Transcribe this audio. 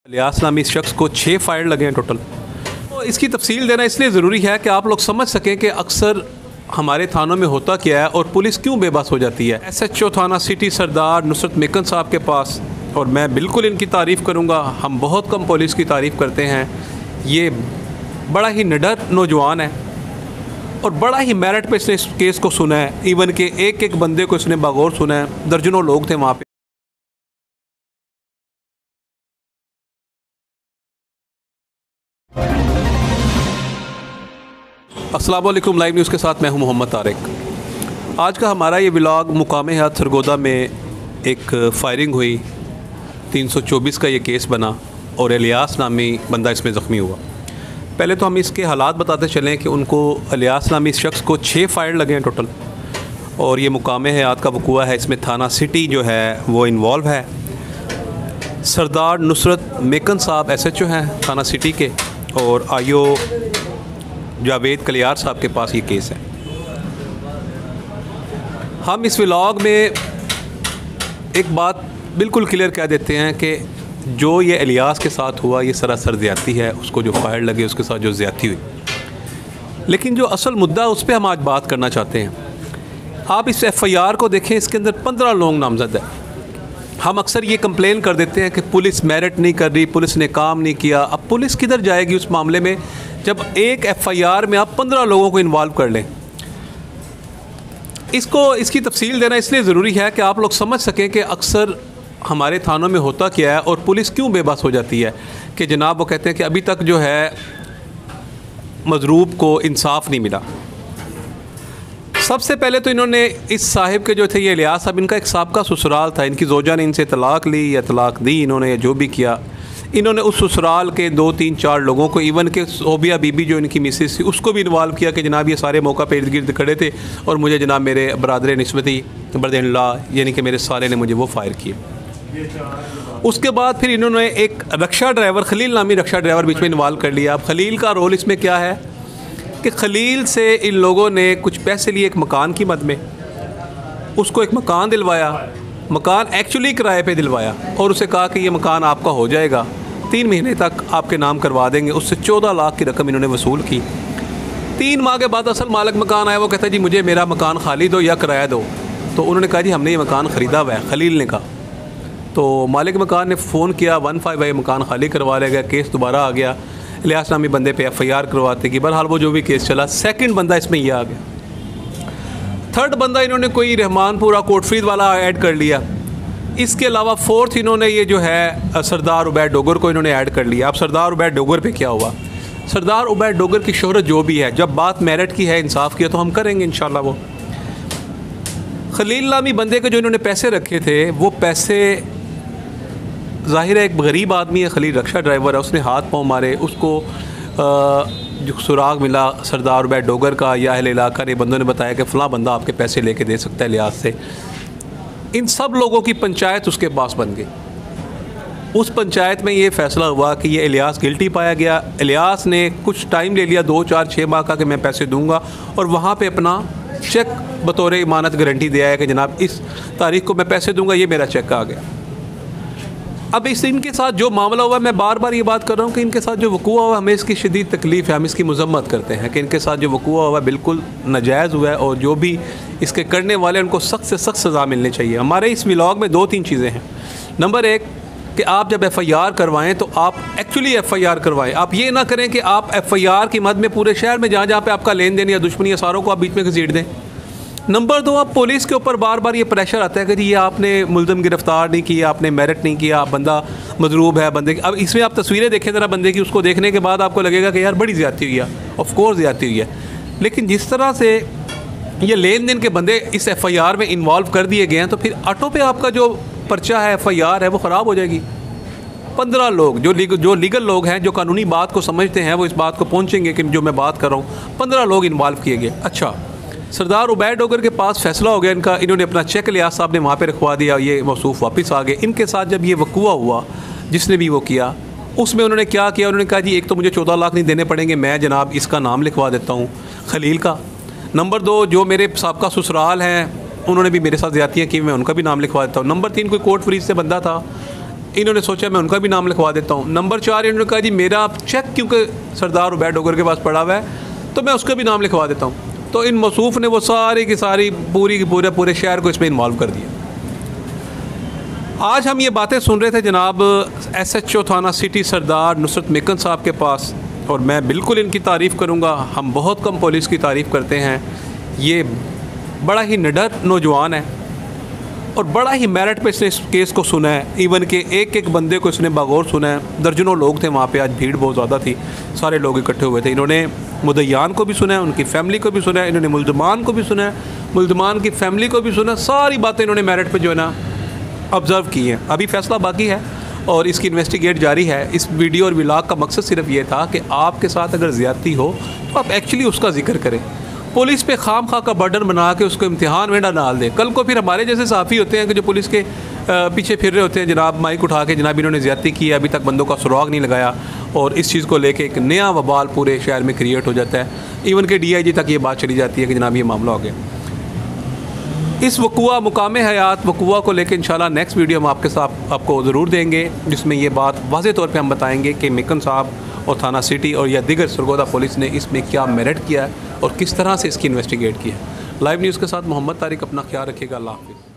इलियास नामी इस शख्स को 6 फायर लगे हैं टोटल। तो इसकी तफसील देना इसलिए ज़रूरी है कि आप लोग समझ सकें कि अक्सर हमारे थानों में होता क्या है और पुलिस क्यों बेबस हो जाती है। SHO थाना सिटी सरदार नुसरत मेकन साहब के पास, और मैं बिल्कुल इनकी तारीफ़ करूँगा, हम बहुत कम पुलिस की तारीफ़ करते हैं। ये बड़ा ही निडर नौजवान है और बड़ा ही मेरिट पे इसने इस केस को सुना है। इवन के एक एक बंदे को इसने बगौर सुना है, दर्जनों लोग थे वहाँ पे। अस्सलाम वालेकुम, लाइव न्यूज़ के साथ मैं हूं मोहम्मद तारिक। आज का हमारा ये व्लॉग मुकाम हयात सरगोदा में एक फायरिंग हुई, 324 का ये केस बना और इलियास नामी बंदा इसमें ज़ख्मी हुआ। पहले तो हम इसके हालात बताते चलें कि उनको इलियास नामी इस शख्स को 6 फायर लगे हैं टोटल, और ये मुकाम हयात का वक़ूआ है। इसमें थाना सिटी जो है वो इन्वॉल्व है। सरदार नुसरत मेकन साहब SHO हैं थाना सिटी के, और IO जावेद कलियार साहब के पास ये केस है। हम इस व्लॉग में एक बात बिल्कुल क्लियर कह देते हैं कि जो ये इलियास के साथ हुआ ये सरासर ज़्यादती है। उसको जो फायर लगे उसके साथ जो ज़्यादती हुई, लेकिन जो असल मुद्दा उस पर हम आज बात करना चाहते हैं। आप इस FIR को देखें, इसके अंदर 15 लोग नामज़द है। हम अक्सर ये कंप्लेन कर देते हैं कि पुलिस मेरिट नहीं कर रही, पुलिस ने काम नहीं किया। अब पुलिस किधर जाएगी उस मामले में जब एक FIR में आप 15 लोगों को इन्वॉल्व कर लें। इसकी तफसील देना इसलिए ज़रूरी है कि आप लोग समझ सकें कि अक्सर हमारे थानों में होता क्या है और पुलिस क्यों बेबस हो जाती है। कि जनाब वो कहते हैं कि अभी तक जो है मजरूब को इंसाफ नहीं मिला। सबसे पहले तो इन्होंने इस साहिब के जो थे ये इलियास साहब, इनका एक साबका ससुराल था। इनकी जोजा ने इनसे तलाक ली या तलाक दी, इन्होंने जो भी किया, इन्होंने उस ससुराल के 2 3 4 लोगों को, इवन के सोबिया बीबी जो इनकी मिसेस थी उसको भी इन्वॉल्व किया कि जनाब ये सारे मौका पे इर्द गिर्द खड़े थे और मुझे जनाब मेरे बरदर निस्बती बरदर-इन-लॉ यानी कि मेरे साले ने मुझे वो फायर किए। उसके बाद फिर इन्होंने एक रक्षा ड्राइवर, खलील नामी रक्षा ड्राइवर बीच में इन्वॉल्व कर लिया। अब खलील का रोल इसमें क्या है कि खलील से इन लोगों ने कुछ पैसे लिए एक मकान की मद में, उसको एक मकान दिलवाया, मकान एक्चुअली किराए पे दिलवाया, और उसे कहा कि ये मकान आपका हो जाएगा, 3 महीने तक आपके नाम करवा देंगे। उससे 14 लाख की रकम इन्होंने वसूल की। 3 माह के बाद असल मालिक मकान आया, वो कहता है जी मुझे मेरा मकान खाली दो या किराया दो। तो उन्होंने कहा जी हमने ये मकान ख़रीदा हुआ है, खलील ने कहा। तो मालिक मकान ने फ़ोन किया, 15 मकान खाली करवा लिया गया। केस दोबारा आ गया, इलियास नामी बंदे पे FIR करवाते कि बहरहाल वो जो भी केस चला। सेकंड बंदा इसमें यह आ गया। थर्ड बंदा इन्होंने कोई रहमानपुरा कोटफरीद वाला ऐड कर लिया। इसके अलावा फोर्थ इन्होंने ये जो है सरदार उबैद डोगर को इन्होंने ऐड कर लिया। अब सरदार उबैद डोगर पे क्या हुआ? सरदार उबैद डोगर की शोहरत जो भी है, जब बात मेरिट की है, इंसाफ की है, तो हम करेंगे इंशाल्लाह। वो खलील नामी बंदे के जो इन्होंने पैसे रखे थे, वो पैसे ज़ाहिर है एक गरीब आदमी है, खलील रक्षा ड्राइवर है, उसने हाथ पाँव मारे, उसको जो सुराग मिला सरदार उबैद डोगर का या अहले इलाका ने, बंदों ने बताया कि फ़लाँ बंदा आपके पैसे लेके दे सकता है लिहाज से। इन सब लोगों की पंचायत उसके पास बन गई। उस पंचायत में ये फ़ैसला हुआ कि ये इलियास गिल्टी पाया गया। इलियास ने कुछ टाइम ले लिया, 2 4 6 माह का, कि मैं पैसे दूंगा, और वहाँ पे अपना चेक बतौर इमानत गारंटी दिया है कि जनाब इस तारीख को मैं पैसे दूंगा, ये मेरा चेक आ गया। अब इनके साथ जो मामला हुआ, मैं बार बार ये बात कर रहा हूँ कि इनके साथ जो वक़ूआ हुआ, हमें इसकी शदीद तकलीफ़ है, हम इसकी मज़म्मत करते हैं कि इनके साथ जो वक़ूआ हुआ बिल्कुल नाजायज़ हुआ है, और जो भी इसके करने वाले उनको सख्त से सख्त सज़ा मिलनी चाहिए। हमारे इस व्लॉग में 2-3 चीज़ें हैं। नंबर 1 कि आप जब FIR करवाएं तो आप एक्चुअली FIR करवाएं। आप ये ना करें कि आप FIR की मद में पूरे शहर में जहाँ जहाँ पे आपका लेन देन या दुश्मनी है सारों को आप बीच में घसीट दें। नंबर 2, आप पुलिस के ऊपर बार बार ये प्रेशर आता है कि ये आपने मुल्ज़िम गिरफ़्तार नहीं किया, आपने मेरिट नहीं किया, आप बंदा मजरूब है बंदे की। अब इसमें आप तस्वीरें देखें ज़रा बंदे की, उसको देखने के बाद आपको लगेगा कि यार बड़ी ज़्यादती हुई है। ऑफ कोर्स ज़्यादती हुई है, लेकिन जिस तरह से ये लेन देन के बंदे इस FIR में इन्वॉल्व कर दिए गए हैं, तो फिर ऑटो पे आपका जो पर्चा है, FIR है, वो ख़राब हो जाएगी। 15 लोग जो लीगल लोग हैं, जो कानूनी बात को समझते हैं, वो इस बात को पहुँचेंगे कि जो मैं बात कर रहा हूँ, 15 लोग इन्वॉल्व किए गए। अच्छा, सरदार उबैद डोगर के पास फ़ैसला हो गया इनका, इन्होंने अपना चेक इलियास साहब ने वहाँ पे रखवा दिया, ये मौसूफ़ वापस आ गए। इनके साथ जब ये वक़ूआ हुआ, जिसने भी वो किया, उसमें उन्होंने क्या किया? उन्होंने कहा जी एक तो मुझे 14 लाख नहीं देने पड़ेंगे, मैं जनाब इसका नाम लिखवा देता हूँ खलील का। नंबर 2, जो मेरे साबका ससुराल हैं उन्होंने भी मेरे साथ ज़्यादतियाँ की, मैं उनका भी नाम लिखवा देता हूँ। नंबर 3, कोई कोर्ट फ्रीज से बंदा था, इन्होंने सोचा मैं उनका भी नाम लिखवा देता हूँ। नंबर 4 इन्होंने कहा जी मेरा चेक क्योंकि सरदार उबैद डोगर के पास पड़ा हुआ है तो मैं उसका भी नाम लिखवा देता हूँ। तो इन मौसूफ़ ने वो सारी की सारी पूरी की पूरे शहर को इसमें इन्वॉल्व कर दिया। आज हम ये बातें सुन रहे थे जनाब SHO थाना सिटी सरदार नुसरत मेकन साहब के पास, और मैं बिल्कुल इनकी तारीफ़ करूँगा। हम बहुत कम पुलिस की तारीफ़ करते हैं। ये बड़ा ही निडर नौजवान है और बड़ा ही मेरिट पे इसने इस केस को सुना है। इवन के एक एक बंदे को इसने बागौर सुना है। दर्जनों लोग थे वहाँ पे, आज भीड़ बहुत ज़्यादा थी, सारे लोग इकट्ठे हुए थे। इन्होंने मुद्दईयान को भी सुना है, उनकी फ़ैमिली को भी सुना है, इन्होंने मुल्ज़मान को भी सुना है, मुल्ज़मान की फ़ैमिली को भी सुना। सारी बातें इन्होंने मेरिट पर जो है ना ऑब्ज़र्व की हैं। अभी फ़ैसला बाकी है और इसकी इन्वेस्टिगेट जारी है। इस वीडियो और व्लॉग का मकसद सिर्फ ये था कि आपके साथ अगर ज़्यादती हो तो आप एक्चुअली उसका जिक्र करें। पुलिस पे खाम खा का बर्डन बना के उसको इम्तिहान में ना डाल दें। कल को फिर हमारे जैसे साफ़ी होते हैं कि जो पुलिस के पीछे फिर रहे होते हैं, जनाब माइक उठा के जनाब इन्होंने ज़्यादती की है, अभी तक बंदों का सुराग नहीं लगाया, और इस चीज़ को लेके एक नया वबाल पूरे शहर में क्रिएट हो जाता है। इवन के DIG तक ये बात चली जाती है कि जनाब ये मामला हो गया। इस वक़ुआ मुकामे हयात वक़ुआ को लेकर इंशाल्लाह नेक्स्ट वीडियो हम आपके साथ आपको ज़रूर देंगे, जिसमें ये बात वाज़े तौर पे हम बताएंगे कि मेकन साहब और थाना सिटी और या दिगर सरगोदा पुलिस ने इसमें क्या मेरिट किया है और किस तरह से इसकी इन्वेस्टिगेट की है। लाइव न्यूज़ के साथ मोहम्मद तारिक, अपना ख्याल रखिएगा। अल्लाह हाफ़िज़।